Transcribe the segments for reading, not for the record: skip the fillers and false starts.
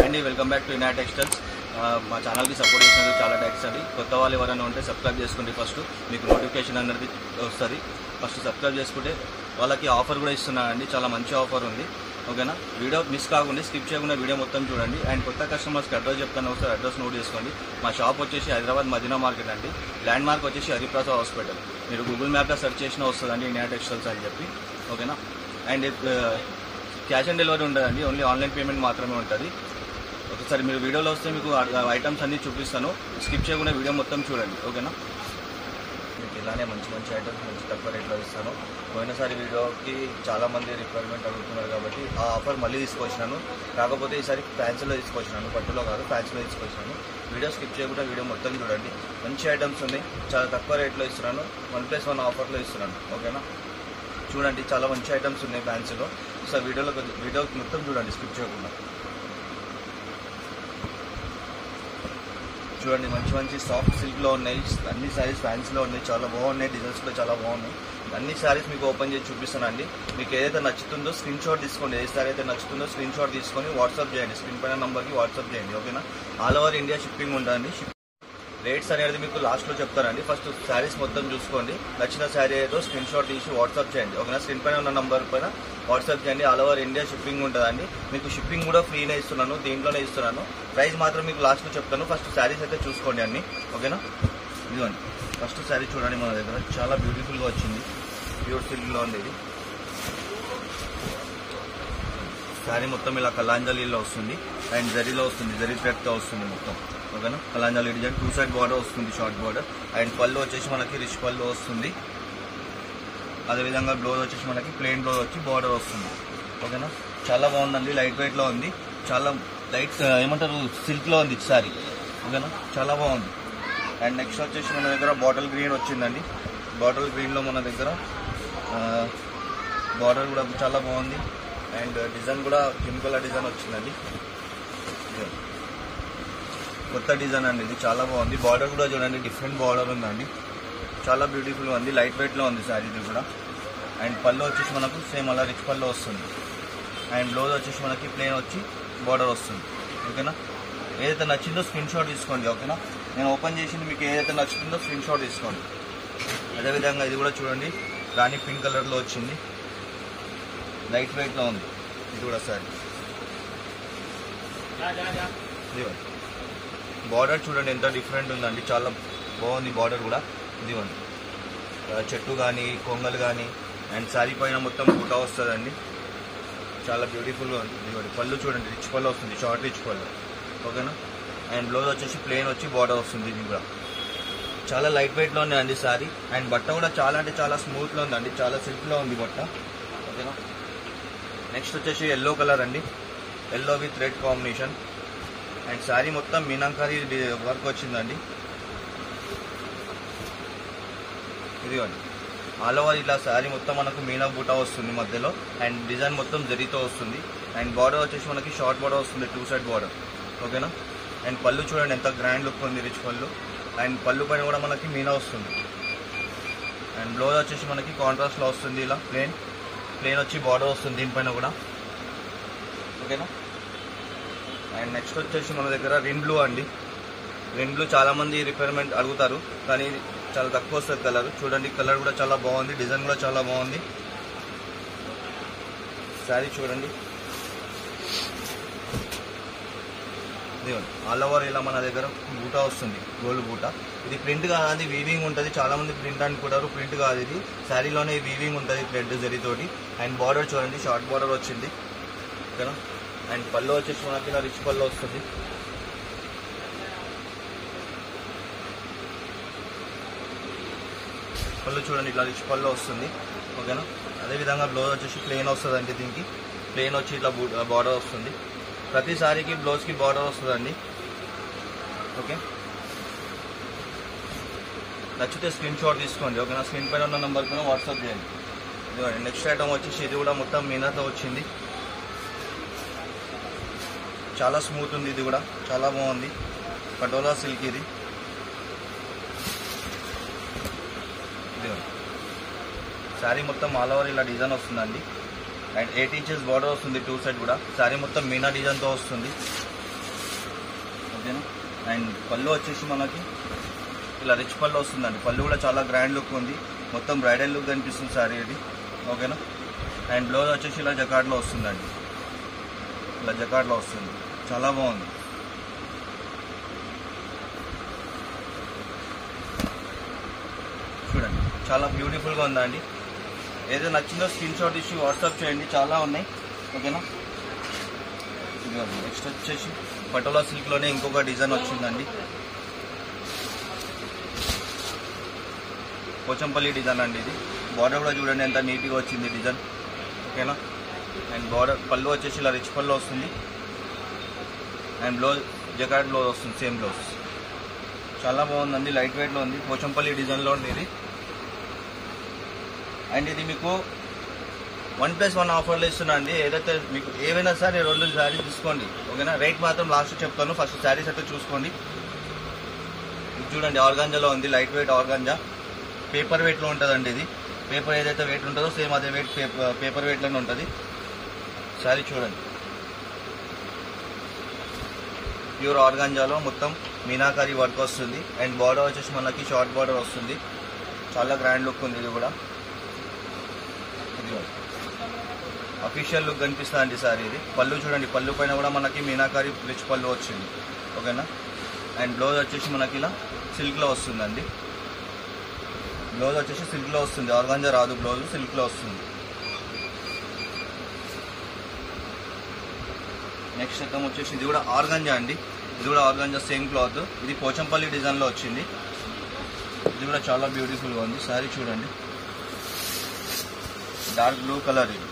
అండి welcome back to ఇనా textiles. మా ఛానల్కి సపోర్ట్ చేసినందుకు చాలా థ్యాంక్స్ అండి. కొత్త వాళ్ళు ఎవరైనా ఉంటే సబ్స్క్రైబ్ చేసుకోండి. ఫస్ట్ మీకు నోటిఫికేషన్ అనేది వస్తుంది. ఫస్ట్ సబ్స్క్రైబ్ చేసుకుంటే వాళ్ళకి ఆఫర్ కూడా ఇస్తున్నానండి. చాలా మంచి ఆఫర్ ఉంది. ఓకేనా, వీడియో మిస్ కాకుండా స్కిప్ చేయకుండా వీడియో మొత్తం చూడండి. అండ్ కొత్త కస్టమర్స్కి అడ్రస్ చెప్తాను, ఒకసారి అడ్రస్ నోట్ చేసుకోండి. మా షాప్ వచ్చేసి హైదరాబాద్ మదీనా మార్కెట్ అండి. ల్యాండ్ మార్క్ వచ్చేసి హరిప్రసాద్ హాస్పిటల్. మీరు గూగుల్ మ్యాప్లో సెర్చ్ చేసినా వస్తుందండి ఇనా టెక్స్టైల్స్ అని చెప్పి. ఓకేనా, అండ్ క్యాష్ ఆన్ డెలివరీ ఉండదండి, ఓన్లీ ఆన్లైన్ పేమెంట్ మాత్రమే ఉంటుంది. ఒకసారి మీరు వీడియోలో వస్తే మీకు ఐటమ్స్ అన్నీ చూపిస్తాను, స్కిప్ చేయకుండా వీడియో మొత్తం చూడండి. ఓకేనా, మీకు ఇలానే మంచి మంచి ఐటమ్స్ మంచి తక్కువ రేట్లో ఇస్తాను. పోయినసారి వీడియోకి చాలామంది రిక్వైర్మెంట్ అడుగుతున్నారు కాబట్టి ఆ ఆఫర్ మళ్ళీ తీసుకొచ్చినాను. కాకపోతే ఈసారి ఫ్యాన్సీలో తీసుకొచ్చినాను, పట్టులో కాదు ఫ్యాన్సీలో తీసుకొచ్చినాను. వీడియో స్కిప్ చేయకుండా వీడియో మొత్తం చూడండి. మంచి ఐటమ్స్ ఉన్నాయి, చాలా తక్కువ రేట్లో ఇస్తున్నాను. 1+1 ఆఫర్లో ఇస్తున్నాను. ఓకేనా, చూడండి చాలా మంచి ఐటమ్స్ ఉన్నాయి ఫ్యాన్సీలో. సో వీడియో మొత్తం చూడండి స్కిప్ చేయకుండా. చూడండి మంచి మంచి సాఫ్ట్ సిల్క్లో ఉన్నాయి. అన్ని శారీస్ ఫ్యాన్సీలో ఉన్నాయి, చాలా బాగున్నాయి. డిజైన్స్ కూడా చాలా బాగున్నాయి. అన్ని శారీస్ మీకు ఓపెన్ చేసి చూపిస్తానండి. మీకు ఏదైతే నచ్చుతుందో స్క్రీన్ షాట్ తీసుకోండి. ఏ శారీ అయితే నచ్చుతుందో స్క్రీన్ షాట్ తీసుకొని వాట్సాప్ చేయండి. స్క్రీన్ పైన నెంబర్కి వాట్సాప్ చేయండి. ఓకేనా, ఆల్ ఓవర్ ఇండియా షిప్పింగ్ ఉంటుందండి. రేట్స్ అనేది మీకు లాస్ట్లో చెప్తానండి. ఫస్ట్ శారీస్ మొత్తం చూసుకోండి. నచ్చిన శారీ ఏదో స్క్రీన్ షాట్ తీసి వాట్సాప్ చేయండి. ఓకేనా, స్క్రీన్ పైన ఉన్న నంబర్ పైన వాట్సాప్ చేయండి. ఆల్ ఓవర్ ఇండియా షిప్పింగ్ ఉంటుందండి. మీకు షిప్పింగ్ కూడా ఫ్రీనే ఇస్తున్నాను, దీంట్లోనే ఇస్తున్నాను. ప్రైస్ మాత్రం మీకు లాస్ట్లో చెప్తాను. ఫస్ట్ శారీస్ అయితే చూసుకోండి అన్ని. ఓకేనా, ఇదిగోండి ఫస్ట్ శారీ చూడండి. మన దగ్గర చాలా బ్యూటిఫుల్గా వచ్చింది, ప్యూర్ సిల్క్లో ఉంది. ఇది శారీ మొత్తం ఇలా కలాంజలీలో వస్తుంది అండ్ జరీలో వస్తుంది, జరీ థ్రెడ్తో వస్తుంది మొత్తం. ఓకేనా, కలాంజలి డిజైన్ 2 సైడ్ బార్డర్ వస్తుంది, షార్ట్ బార్డర్. అండ్ పళ్ళు వచ్చేసి మనకి రిచ్ పళ్ళు వస్తుంది. అదేవిధంగా బ్లౌజ్ వచ్చేసి మనకి ప్లెయిన్ బ్లౌజ్ వచ్చి బార్డర్ వస్తుంది. ఓకేనా, చాలా బాగుందండి. లైట్ వెయిట్లో ఉంది, చాలా లైట్ ఏమంటారు సిల్క్లో ఉంది శారీ. ఓకేనా, చాలా బాగుంది. అండ్ నెక్స్ట్ వచ్చేసి మన దగ్గర బాటిల్ గ్రీన్ వచ్చిందండి. బాటిల్ గ్రీన్లో మన దగ్గర బార్డర్ కూడా చాలా బాగుంది. అండ్ డిజైన్ కూడా కెమికల్ డిజైన్ వచ్చిందండి. కొత్త డిజైన్ అండి, ఇది చాలా బాగుంది. బార్డర్ కూడా చూడండి, డిఫరెంట్ బార్డర్ ఉందండి, చాలా బ్యూటిఫుల్గా ఉంది. లైట్ వెయిట్లో ఉంది శారీ ఇది కూడా. అండ్ పళ్ళు వచ్చేసి మనకు సేమ్ అలా రిచ్ పళ్ళు వస్తుంది. అండ్ బ్లౌజ్ వచ్చేసి మనకి ప్లెయిన్ వచ్చి బార్డర్ వస్తుంది. ఓకేనా, ఏదైతే నచ్చిందో స్క్రీన్ షాట్ తీసుకోండి. ఓకేనా, నేను ఓపెన్ చేసింది, మీకు ఏదైతే నచ్చుతుందో స్క్రీన్ షాట్ తీసుకోండి. అదేవిధంగా ఇది కూడా చూడండి, రాణి పింక్ కలర్లో వచ్చింది, లైట్ వెయిట్లో ఉంది. ఇది కూడా శారీ బార్డర్ చూడండి ఎంత డిఫరెంట్ ఉందండి, చాలా బాగుంది బార్డర్ కూడా. ఇదిగోండి చెట్టు కానీ కొంగలు కానీ. అండ్ శారీ పైన మొత్తం బూటా వస్తుందండి, చాలా బ్యూటిఫుల్గా ఉంది. ఇదిగోండి పళ్ళు చూడండి, రిచ్ పళ్ళు వస్తుంది, షార్ట్ రిచ్ పళ్ళు. ఓకేనా, అండ్ బ్లౌజ్ వచ్చేసి ప్లెయిన్ వచ్చి బార్డర్ వస్తుంది. ఇది కూడా చాలా లైట్ వెయిట్లో ఉందండి శారీ. అండ్ బట్ట కూడా చాలా అంటే చాలా స్మూత్లో ఉందండి, చాలా సిల్క్లో ఉంది బట్ట. ఓకేనా, నెక్స్ట్ వచ్చేసి ఎల్లో కలర్ అండి, yellow with red combination. And sari మొత్తం మీనాంకారీ వర్క్ వచ్చిందండి. ఇదిగోండి ఆల్ ఓవర్ ఇలా శారీ మొత్తం మనకు మీనా బూటా వస్తుంది మధ్యలో. అండ్ డిజైన్ మొత్తం జరీతో వస్తుంది. అండ్ బార్డర్ వచ్చేసి మనకి షార్ట్ బార్డర్ వస్తుంది, 2 సైడ్ బార్డర్. ఓకేనా, అండ్ పళ్ళు చూడండి ఎంత గ్రాండ్ లుక్ ఉంది, రిచ్ పళ్ళు. అండ్ పళ్ళు పైన కూడా మనకి మీనా వస్తుంది. అండ్ బ్లౌజ్ వచ్చేసి మనకి కాంట్రాస్ట్లో వస్తుంది, ఇలా ప్లెయిన్ వచ్చి బార్డర్ వస్తుంది దీనిపైన కూడా. ఓకేనా, అండ్ నెక్స్ట్ వచ్చేసి మన దగ్గర రిన్ బ్లూ అండి. రిన్ బ్లూ చాలామంది రిక్వైర్మెంట్ అడుగుతారు, కానీ చాలా తక్కువ వస్తుంది కలర్. చూడండి కలర్ కూడా చాలా బాగుంది, డిజైన్ కూడా చాలా బాగుంది. శారీ చూడండి, ఆల్ ఓవర్ ఇలా మన దగ్గర బూటా వస్తుంది, గోల్డ్ బూటా. ఇది ప్రింట్ కాదు, వీవింగ్ ఉంటుంది. చాలామంది ప్రింట్ అనుకుంటారు, ప్రింట్ కాదు ఇది. శారీలోనే వీవింగ్ ఉంటుంది థ్రెడ్ జరీతోటి. అండ్ బార్డర్ చూడండి, షార్ట్ బార్డర్ వచ్చింది. ఓకేనా, అండ్ పళ్ళు వచ్చేసి మనకి ఇలా రిచ్ పళ్ళు వస్తుంది. పళ్ళు చూడండి ఇట్లా రిచ్ పళ్ళు వస్తుంది. ఓకేనా, అదేవిధంగా బ్లౌజ్ వచ్చేసి ప్లెయిన్ వస్తుంది అండి. దీనికి ప్లెయిన్ వచ్చి ఇట్లా బార్డర్ వస్తుంది. ప్రతి సారీకి బ్లౌజ్కి బార్డర్ వస్తుందండి. ఓకే, నచ్చితే స్క్రీన్ షాట్ తీసుకోండి. ఓకేనా, స్క్రీన్ పైన ఉన్న నెంబర్ పైన వాట్సాప్ చేయండి. ఇదిగోండి నెక్స్ట్ ఐటమ్ వచ్చేసి ఇది కూడా మొత్తం మీనాతో వచ్చింది, చాలా స్మూత్ ఉంది. ఇది కూడా చాలా బాగుంది, పటోలా సిల్క్. ఇది శారీ మొత్తం ఆల్ ఓవర్ ఇలా డిజైన్ వస్తుందండి. అండ్ 8 ఇంచెస్ బార్డర్ వస్తుంది, 2 సైడ్ కూడా. శారీ మొత్తం మీనా డిజైన్తో వస్తుంది. ఓకేనా. అండ్ పళ్ళు వచ్చేసి మనకి ఇలా రిచ్ పళ్ళు వస్తుందండి. పళ్ళు కూడా చాలా గ్రాండ్ లుక్ ఉంది, మొత్తం బ్రైడల్ లుక్ కనిపిస్తుంది శారీ ఇది. ఓకేనా. అండ్ బ్లౌజ్ వచ్చేసి ఇలా జకార్డ్లో వస్తుందండి, ఇలా జకార్డ్లో వస్తుంది, చాలా బాగుంది. చూడండి చాలా బ్యూటిఫుల్గా ఉందండి. ఏదో నచ్చిందో స్క్రీన్ షాట్ ఇచ్చి వాట్సాప్ చేయండి, చాలా ఉన్నాయి. ఓకేనా. నెక్స్ట్ వచ్చేసి పటోలా సిల్క్లోనే ఇంకొక డిజైన్ వచ్చిందండి, పోచంపల్లి డిజైన్ అండి ఇది. బార్డర్ కూడా చూడండి ఎంత నీట్గా వచ్చింది డిజైన్. ఓకేనా. అండ్ బార్డర్ పళ్ళు వచ్చేసి ఇలా రిచ్ పళ్ళు వస్తుంది. అండ్ బ్లౌజ్ జకార్డ్ బ్లౌజ్ వస్తుంది, సేమ్ బ్లౌజ్. చాలా బాగుందండి, లైట్ వెయిట్లో ఉంది, పోచంపల్లి డిజైన్లో ఉంది ఇది. అండ్ ఇది మీకు 1+1 ఆఫర్లో ఇస్తున్నా అండి. ఏదైతే మీకు ఏవైనా సరే 2 శారీస్ తీసుకోండి. ఓకేనా. రేట్ మాత్రం లాస్ట్ చెప్తాను, ఫస్ట్ శారీస్ అయితే చూసుకోండి. ఇది చూడండి ఆర్గాంజాలో ఉంది, లైట్ వెయిట్ ఆర్గాంజా, పేపర్ వెయిట్లో ఉంటుందండి ఇది. పేపర్ ఏదైతే వెయిట్ ఉంటుందో సేమ్ అదే వెయిట్ పేపర్ వెయిట్లోనే ఉంటుంది. శారీ చూడండి ప్యూర్ ఆర్గాంజాలో మొత్తం మీనాకారి వర్క్ వస్తుంది. అండ్ బార్డర్ వచ్చేసి మనకి షార్ట్ బార్డర్ వస్తుంది, చాలా గ్రాండ్ లుక్ ఉంది ఇది కూడా. ఇది అఫీషియల్ లుక్ కనిపిస్తుంది అండి సారీ ఇది. పళ్ళు చూడండి, పళ్ళు పైన కూడా మనకి మీనాకారి రిచ్ పళ్ళు వచ్చింది. ఓకేనా. అండ్ బ్లౌజ్ వచ్చేసి మనకి ఇలా సిల్క్లో వస్తుందండి, బ్లౌజ్ వచ్చేసి సిల్క్లో వస్తుంది, ఆర్గాంజా రాదు, బ్లౌజ్ సిల్క్లో వస్తుంది. నెక్స్ట్ ఐటమ్ వచ్చేసి ఇది కూడా ఆర్గాంజా అండి, ఇది కూడా ఆర్గాంజా సేమ్ క్లాత్. ఇది పోచంపల్లి డిజైన్లో వచ్చింది, ఇది కూడా చాలా బ్యూటిఫుల్గా ఉంది. శారీ చూడండి డార్క్ బ్లూ కలర్, ఇది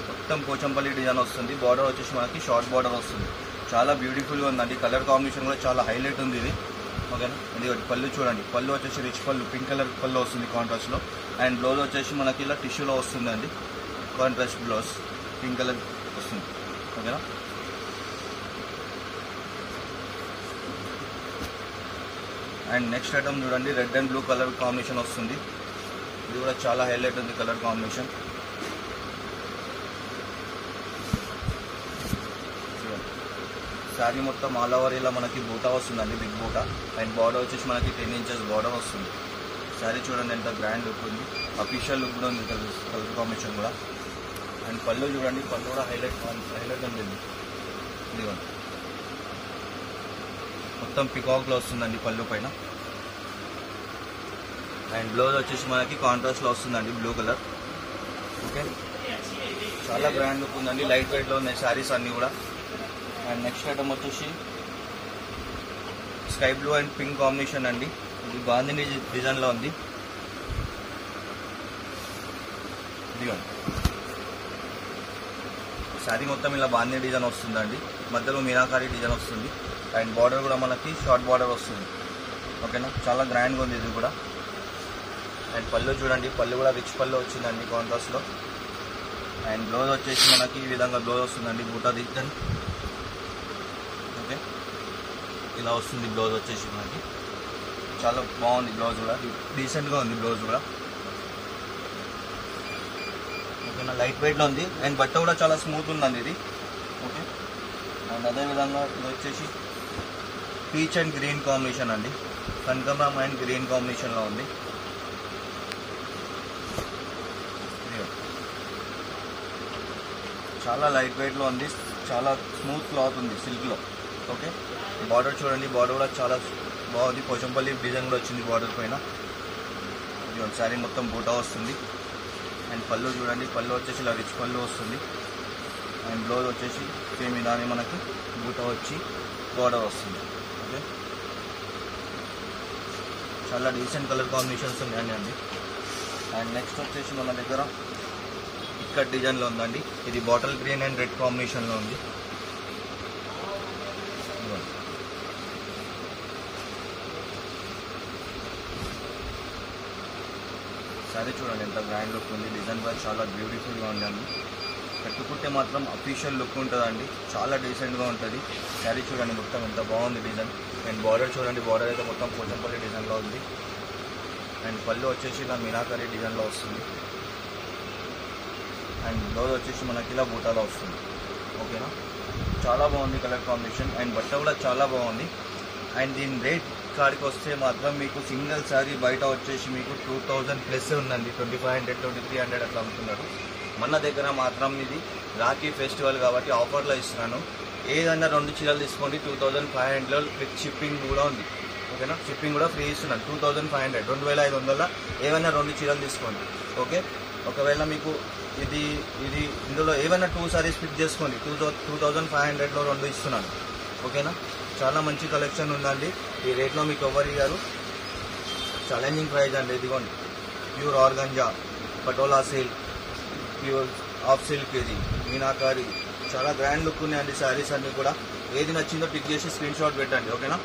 మొత్తం పోచంపల్లి డిజైన్ వస్తుంది. బార్డర్ వచ్చేసి మనకి షార్ట్ బార్డర్ వస్తుంది, చాలా బ్యూటిఫుల్గా ఉందండి. కలర్ కాంబినేషన్ కూడా చాలా హైలైట్ ఉంది ఇది. ఓకేనా. ఇది పళ్ళు చూడండి, పళ్ళు వచ్చేసి రిచ్ పళ్ళు, పింక్ కలర్ పళ్ళు వస్తుంది కాంట్రాస్ట్లో. అండ్ బ్లౌజ్ వచ్చేసి మనకి ఇలా టిష్యూలో వస్తుందండి, కాంట్రాస్ట్ బ్లౌజ్ పింక్ కలర్ వస్తుంది. ఓకేనా. అండ్ నెక్స్ట్ ఐటమ్ చూడండి, red and blue colour combination వస్తుంది, ఇది కూడా చాలా హైలైట్ ఉంది కలర్ కాంబినేషన్. శారీ మొత్తం ఆల్ ఓవర్ ఇలా మనకి బూటా వస్తుందండి, బిగ్ బూటా. అండ్ బార్డర్ వచ్చేసి మనకి 10 ఇంచెస్ బార్డర్ వస్తుంది. శారీ చూడండి ఎంత గ్రాండ్ లుక్ ఉంది, అఫీషియల్ లుక్ కూడా ఉంది కలర్ కాంబినేషన్ కూడా. అండ్ పళ్ళు చూడండి, పళ్ళు కూడా హైలైట్ ఉంది, ఇదిగోండి మొత్తం పికాక్లో వస్తుందండి పళ్ళు పైన. అండ్ బ్లౌజ్ వచ్చేసి మనకి కాంట్రాస్ట్లో వస్తుందండి, బ్లూ కలర్. ఓకే, చాలా గ్రాండ్ లుక్ ఉందండి, లైట్ వెయిట్లో ఉన్నాయి శారీస్ అన్నీ కూడా. అండ్ నెక్స్ట్ ఐటమ్ వచ్చేసి sky blue and pink combination అండి, ఇది బాందిని డిజైన్లో ఉంది. ఇదిగోండి శారీ మొత్తం ఇలా బాందిని డిజైన్ వస్తుందండి, మధ్యలో మీనాకారి డిజైన్ వస్తుంది. అండ్ బార్డర్ కూడా మనకి షార్ట్ బార్డర్ వస్తుంది. ఓకేనా, చాలా గ్రాండ్గా ఉంది ఇది కూడా. అండ్ పళ్ళు చూడండి, పళ్ళు కూడా రిచ్ పళ్ళు వచ్చిందండి కాంట్రాస్ట్లో. అండ్ బ్లౌజ్ వచ్చేసి మనకి ఈ విధంగా బ్లౌజ్ వస్తుందండి, బూటా డిజైన్. ఓకే, ఇలా వస్తుంది బ్లౌజ్ వచ్చేసి మనకి, చాలా బాగుంది బ్లౌజ్ కూడా, డీసెంట్గా ఉంది బ్లౌజ్ కూడా. ఓకేనా, లైట్ వెయిట్లో ఉంది. అండ్ బట్ట కూడా చాలా స్మూత్ ఉందండి ఇది. ఓకే, అండ్ అదేవిధంగా ఇది వచ్చేసి పీచ్ అండ్ గ్రీన్ కాంబినేషన్ అండి, కనకాంబరం అండ్ గ్రీన్ కాంబినేషన్లో ఉంది. చాలా లైట్ వెయిట్లో ఉంది, చాలా స్మూత్ క్లాత్ ఉంది సిల్క్లో. ఓకే, బార్డర్ చూడండి, బార్డర్ కూడా చాలా బాగుంది, పోచంపల్లి డిజైన్ కూడా వచ్చింది బార్డర్ పైన. ఇది శారీ మొత్తం బూటా వస్తుంది. అండ్ పళ్ళు చూడండి, పళ్ళు వచ్చేసి ఇలా రిచ్ పళ్ళు వస్తుంది. అండ్ బ్లౌజ్ వచ్చేసి సేమ్ ఇలానే మనకి బూటా వచ్చి బార్డర్ వస్తుంది. ఓకే, చాలా డీసెంట్ కలర్ కాంబినేషన్స్ ఉన్నాయండి అండి. అండ్ నెక్స్ట్ వచ్చేసి మన దగ్గర ఇక్కట్ డిజైన్లో ఉందండి, ఇది బాటిల్ గ్రీన్ అండ్ రెడ్ కాంబినేషన్లో ఉంది. శారీ చూడండి ఎంత గ్రాండ్ లుక్ ఉంది, డిజైన్ కూడా చాలా బ్యూటిఫుల్గా ఉందండి. కట్టుకుంటే మాత్రం అఫీషియల్ లుక్ ఉంటుందండి, చాలా డీసెంట్గా ఉంటుంది. శారీ చూడండి మొత్తం ఎంత బాగుంది డిజైన్. అండ్ బార్డర్ చూడండి, బార్డర్ అయితే మొత్తం పోచంపల్లి డిజైన్లో ఉంది. అండ్ పళ్ళు వచ్చేసి ఇలా మీనాకరీ డిజైన్లో వస్తుంది. అండ్ బ్లౌజ్ వచ్చేసి మనకి ఇలా బూటాలో వస్తుంది. ఓకేనా. చాలా బాగుంది కలర్ కాంబినేషన్ అండ్ బట్ట కూడా చాలా బాగుంది. అండ్ దీని రేట్ కాడికి వస్తే మాత్రం మీకు సింగిల్ శారీ బయట వచ్చేసి మీకు 2000 ప్లస్ ఉందండి. 2500 2300 అట్లా అమ్ముతున్నారు. మన దగ్గర మాత్రం ఇది రాఖీ ఫెస్టివల్ కాబట్టి ఆఫర్లో ఇస్తున్నాను. ఏదన్నా 2 చీరలు తీసుకోండి 2500 విత్ షిప్పింగ్ కూడా ఉంది. ఓకేనా, షిప్పింగ్ కూడా ఫ్రీ ఇస్తున్నాను. 2500 2500 ఏవైనా 2 చీరలు తీసుకోండి. ఓకే, ఒకవేళ మీకు ఇది ఇందులో ఏమైనా 2 సారీస్ పిక్ చేసుకోండి. 2500లో 2 ఇస్తున్నాను. ఓకేనా, చాలా మంచి కలెక్షన్ ఉందండి. ఈ రేట్లో మీకు ఎవరు ఇయ్యారు. ఛాలెంజింగ్ ప్రైస్ అండి. ఇదిగోండి pure organza patola silk, pure of silk, ఇది మీనాకారి, చాలా గ్రాండ్ లుక్ ఉన్నాయండి శారీస్ అన్నీ కూడా. ఏది నచ్చిందో పిక్ చేసి స్క్రీన్ షాట్ పెట్టండి. ఓకేనా.